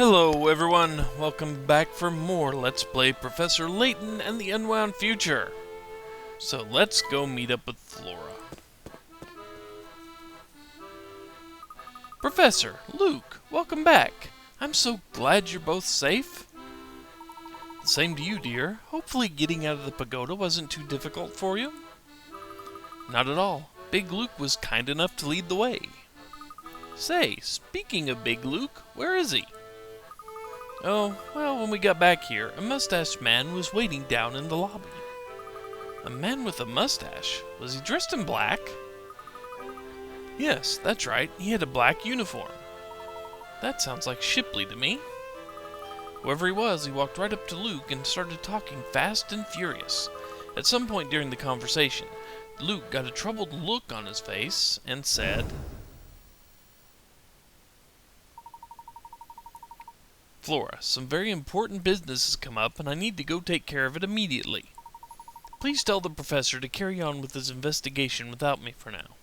Hello everyone, welcome back for more Let's Play Professor Layton and the Unwound Future. So let's go meet up with Flora. Professor, Luke, welcome back. I'm so glad you're both safe. The same to you, dear. Hopefully getting out of the pagoda wasn't too difficult for you. Not at all. Big Luke was kind enough to lead the way. Say, speaking of Big Luke, where is he? Oh, well, when we got back here, a mustached man was waiting down in the lobby. A man with a mustache? Was he dressed in black? Yes, that's right, he had a black uniform. That sounds like Shipley to me. Whoever he was, he walked right up to Luke and started talking fast and furious. At some point during the conversation, Luke got a troubled look on his face and said, Flora, some very important business has come up and I need to go take care of it immediately. Please tell the professor to carry on with his investigation without me for now.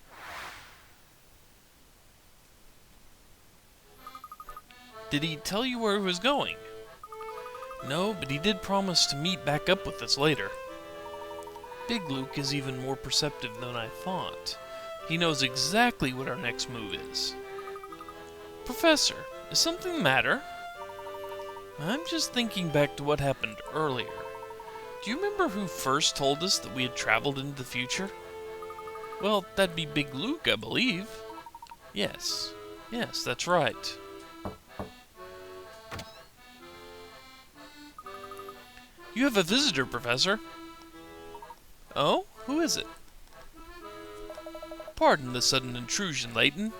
Did he tell you where he was going? No, but he did promise to meet back up with us later. Big Luke is even more perceptive than I thought. He knows exactly what our next move is. Professor, is something the matter? I'm just thinking back to what happened earlier. Do you remember who first told us that we had traveled into the future? Well, that'd be Big Luke, I believe. Yes, that's right. You have a visitor, Professor. Oh, who is it? Pardon the sudden intrusion, Layton.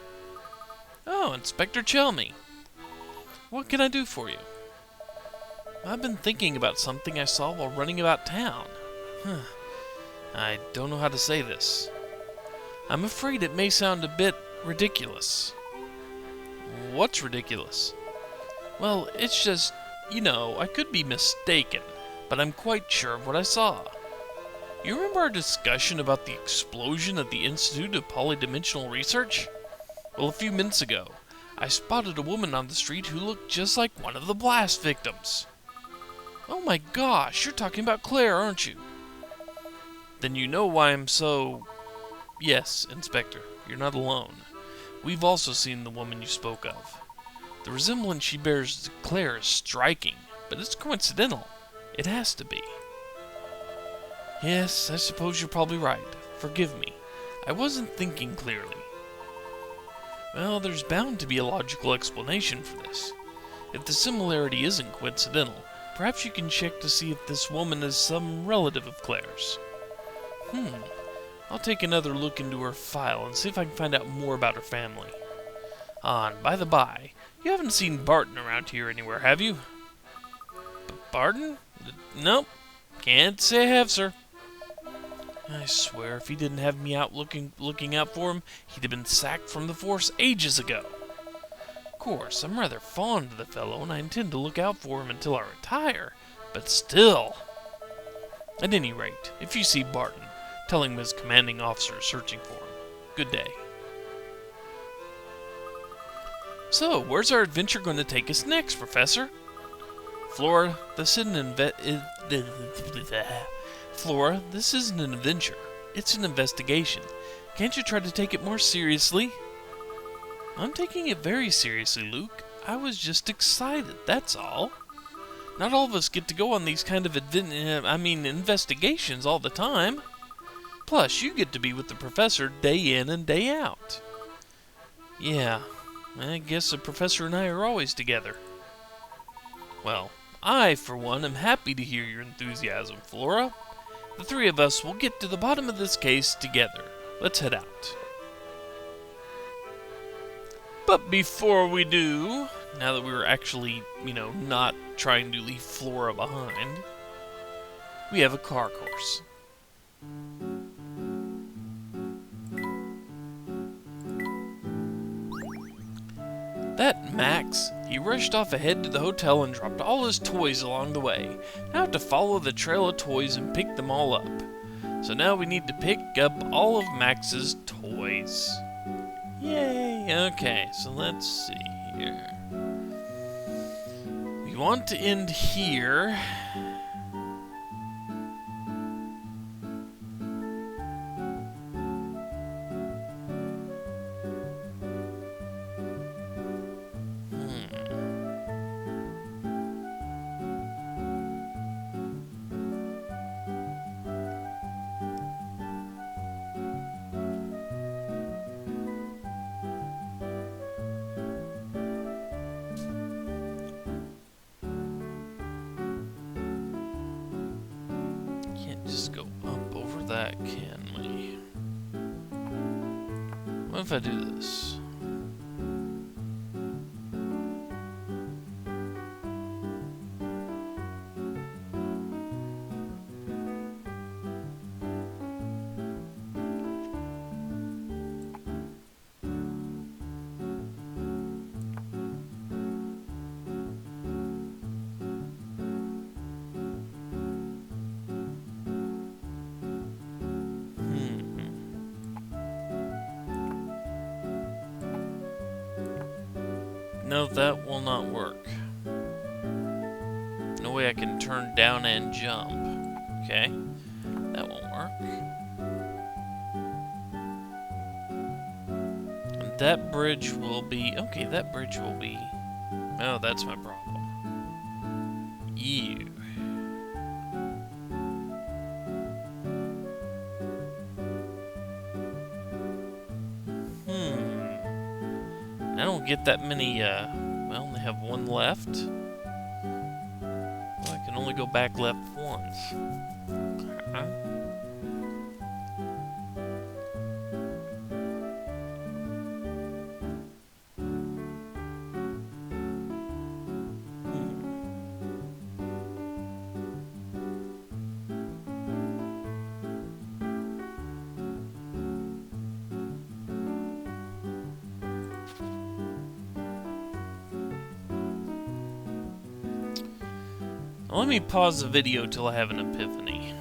Oh, Inspector Chelmy. What can I do for you? I've been thinking about something I saw while running about town. I don't know how to say this. I'm afraid it may sound a bit ridiculous. What's ridiculous? Well, it's just, I could be mistaken, but I'm quite sure of what I saw. You remember our discussion about the explosion at the Institute of Polydimensional Research? Well, a few minutes ago, I spotted a woman on the street who looked just like one of the blast victims. Oh my gosh, you're talking about Claire, aren't you? Then you know why I'm so... Yes, Inspector, you're not alone. We've also seen the woman you spoke of. The resemblance she bears to Claire is striking, but it's coincidental. It has to be. Yes, I suppose you're probably right. Forgive me. I wasn't thinking clearly. Well, there's bound to be a logical explanation for this. If the similarity isn't coincidental, perhaps you can check to see if this woman is some relative of Claire's. I'll take another look into her file and see if I can find out more about her family. And by the by, you haven't seen Barton around here anywhere, have you? Barton? Nope. Can't say I have, sir. I swear, if he didn't have me out looking out for him, he'd have been sacked from the force ages ago. Of course, I'm rather fond of the fellow, and I intend to look out for him until I retire, but still. At any rate, if you see Barton, tell him his commanding officer is searching for him. Good day. So, where's our adventure going to take us next, Professor? Flora, this isn't an adventure. It's an investigation. Can't you try to take it more seriously? I'm taking it very seriously, Luke. I was just excited, that's all. Not all of us get to go on these kind of investigations all the time. Plus, you get to be with the professor day in and day out. Yeah, I guess the professor and I are always together. Well, I, for one, am happy to hear your enthusiasm, Flora. The three of us will get to the bottom of this case together. Let's head out. But before we do, now that we're actually, not trying to leave Flora behind, we have a car course. That Max, he rushed off ahead to the hotel and dropped all his toys along the way. Now I have to follow the trail of toys and pick them all up. So now we need to pick up all of Max's toys. Yay! Okay, so let's see here. want to end here. Just go up over that, can we? What if I do this? No, that will not work. No way I can turn down and jump. Okay, that won't work. And that bridge will be... Okay, that bridge will be... Oh, that's my problem. Ew. I don't get that many, well, I only have one left. Well, I can only go back left once. Let me pause the video till I have an epiphany.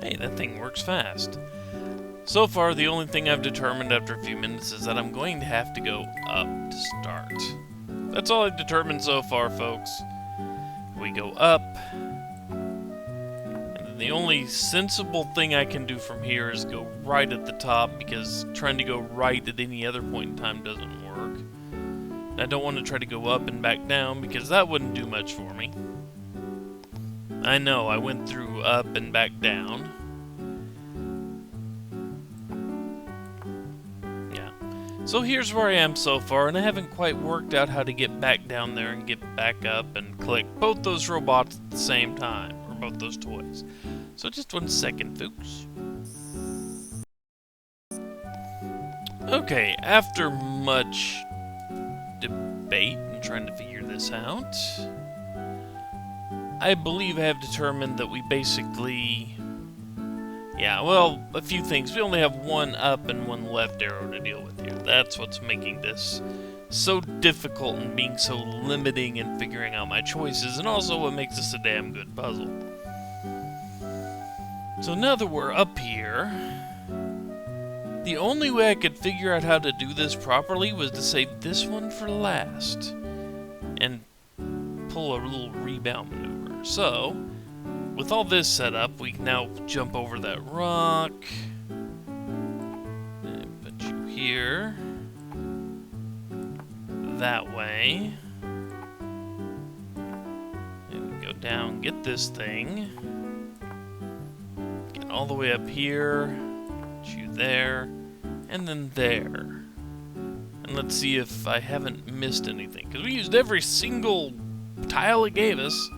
Hey, that thing works fast. So far, the only thing I've determined after a few minutes is that I'm going to have to go up to start. That's all I've determined so far, folks. We go up. And the only sensible thing I can do from here is go right at the top, because trying to go right at any other point in time doesn't work. I don't want to try to go up and back down, because that wouldn't do much for me. I know, I went through up and back down. Yeah. So here's where I am so far, and I haven't quite worked out how to get back down there and get back up and collect both those robots at the same time, or both those toys. So just 1 second, folks. Okay, after much debate and trying to figure this out, I believe I have determined that we basically... Yeah, well, a few things. We only have one up and one left arrow to deal with here. That's what's making this so difficult and being so limiting in figuring out my choices, and also what makes this a damn good puzzle. So now that we're up here, the only way I could figure out how to do this properly was to save this one for last and pull a little rebound maneuver. So, with all this set up, we can now jump over that rock and put you here, that way, and we go down, get this thing, get all the way up here, put you there, and then there. And let's see if I haven't missed anything, because we used every single tile it gave us.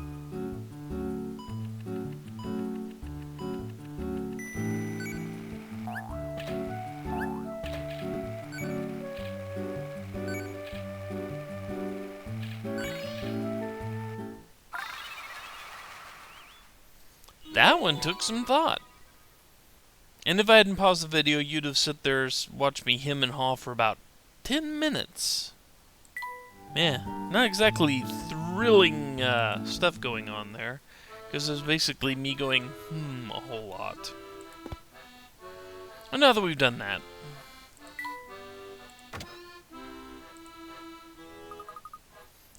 That one took some thought. And if I hadn't paused the video, you'd have sit there, watched me hem and haw for about 10 minutes. Man, not exactly thrilling stuff going on there, because it's basically me going, a whole lot. And now that we've done that,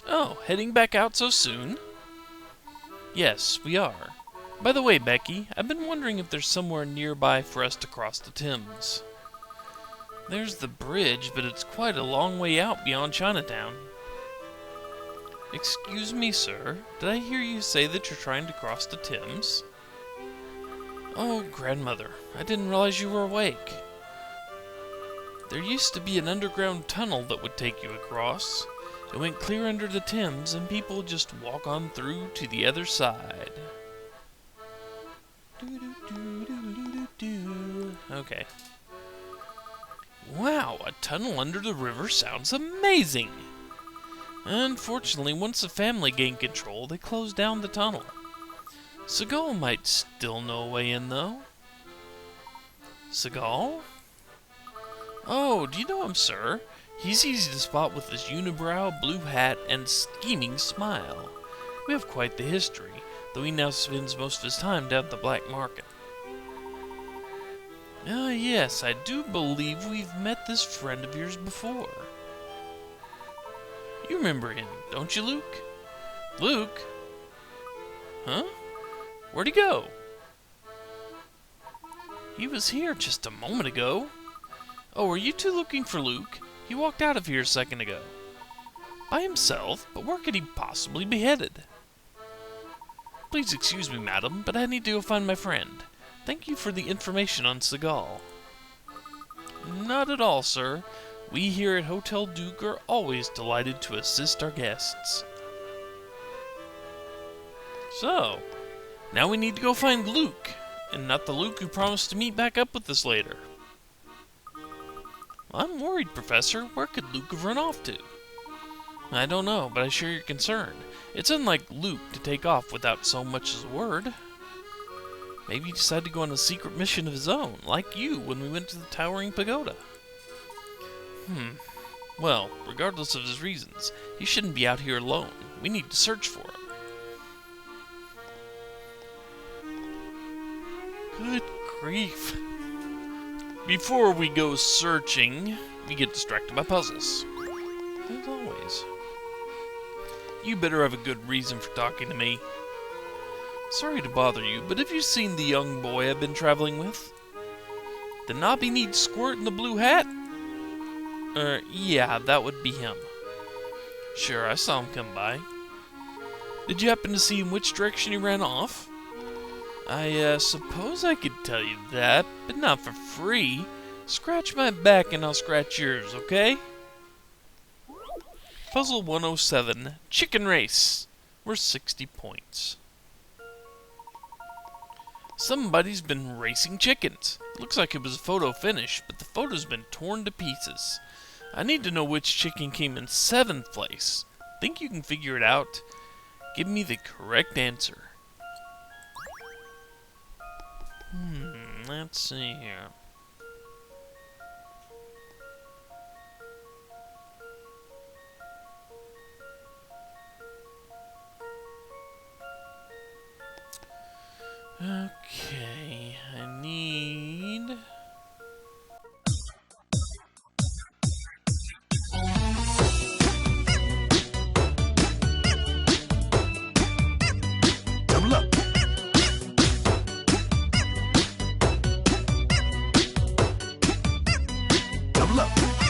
Oh, heading back out so soon? Yes, we are. By the way, Becky, I've been wondering if there's somewhere nearby for us to cross the Thames. There's the bridge, but it's quite a long way out beyond Chinatown. Excuse me, sir. Did I hear you say that you're trying to cross the Thames? Oh, grandmother, I didn't realize you were awake. There used to be an underground tunnel that would take you across. It went clear under the Thames, and people would just walk on through to the other side. Okay. Wow, a tunnel under the river sounds amazing! Unfortunately, once the family gained control, they closed down the tunnel. Seagull might still know a way in, though. Seagull? Oh, do you know him, sir? He's easy to spot with his unibrow, blue hat, and scheming smile. We have quite the history, though he now spends most of his time down at the black market. Ah, yes, I do believe we've met this friend of yours before. You remember him, don't you, Luke? Luke? Huh? Where'd he go? He was here just a moment ago. Oh, are you two looking for Luke? He walked out of here a second ago. By himself? But where could he possibly be headed? Please excuse me, madam, but I need to go find my friend. Thank you for the information on Seagull. Not at all, sir. We here at Hotel Duke are always delighted to assist our guests. So, now we need to go find Luke, and not the Luke who promised to meet back up with us later. I'm worried, Professor. Where could Luke have run off to? I don't know, but I share your concern. It's unlike Luke to take off without so much as a word. Maybe he decided to go on a secret mission of his own, like you when we went to the Towering Pagoda. Well, regardless of his reasons, he shouldn't be out here alone. We need to search for him. Good grief. Before we go searching, we get distracted by puzzles. As always. You better have a good reason for talking to me. Sorry to bother you, but have you seen the young boy I've been traveling with? The knobby-kneed squirt in the blue hat? Yeah, that would be him. Sure, I saw him come by. Did you happen to see in which direction he ran off? I suppose I could tell you that, but not for free. Scratch my back and I'll scratch yours, okay? Puzzle 107, Chicken Race. Worth 60 points. Somebody's been racing chickens. It looks like it was a photo finish, but the photo's been torn to pieces. I need to know which chicken came in 7th place. Think you can figure it out? Give me the correct answer. Let's see here. Okay, I need... Double up. Double up. Double up. Double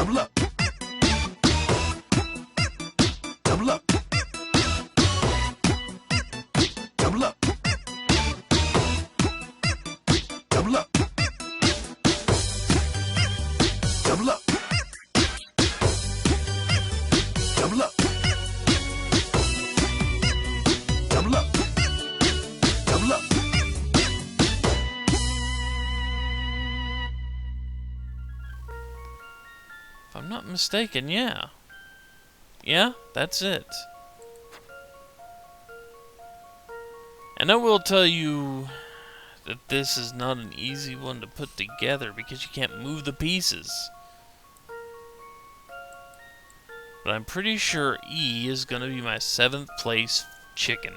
up. Double up. Double up. Double up. Double up. Double up. Double up. Double up. Double up. Double up. Double up. Double up. Double up. Double up. If I'm not mistaken, yeah. Yeah, that's it. And I will tell you that this is not an easy one to put together because you can't move the pieces. But I'm pretty sure E is going to be my 7th place chicken.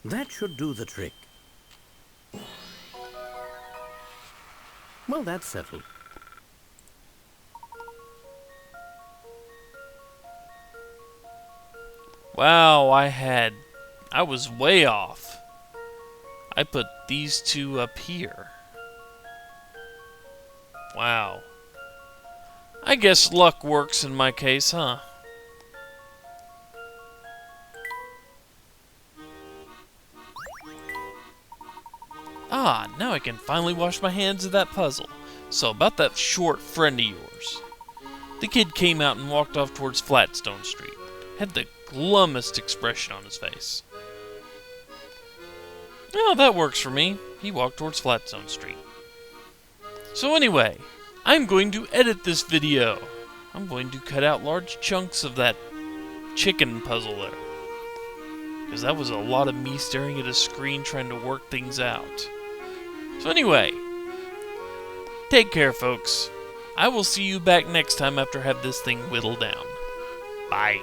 That should do the trick. Well, that's settled. Wow, I was way off. I put these two up here. Wow. I guess luck works in my case, huh? Ah, now I can finally wash my hands of that puzzle. So about that short friend of yours. The kid came out and walked off towards Flatstone Street. Had the glummest expression on his face. Oh, that works for me. He walked towards Flatstone Street. So anyway, I'm going to edit this video. I'm going to cut out large chunks of that chicken puzzle there. Because that was a lot of me staring at a screen trying to work things out. So anyway, take care, folks. I will see you back next time after I have this thing whittled down. Bye.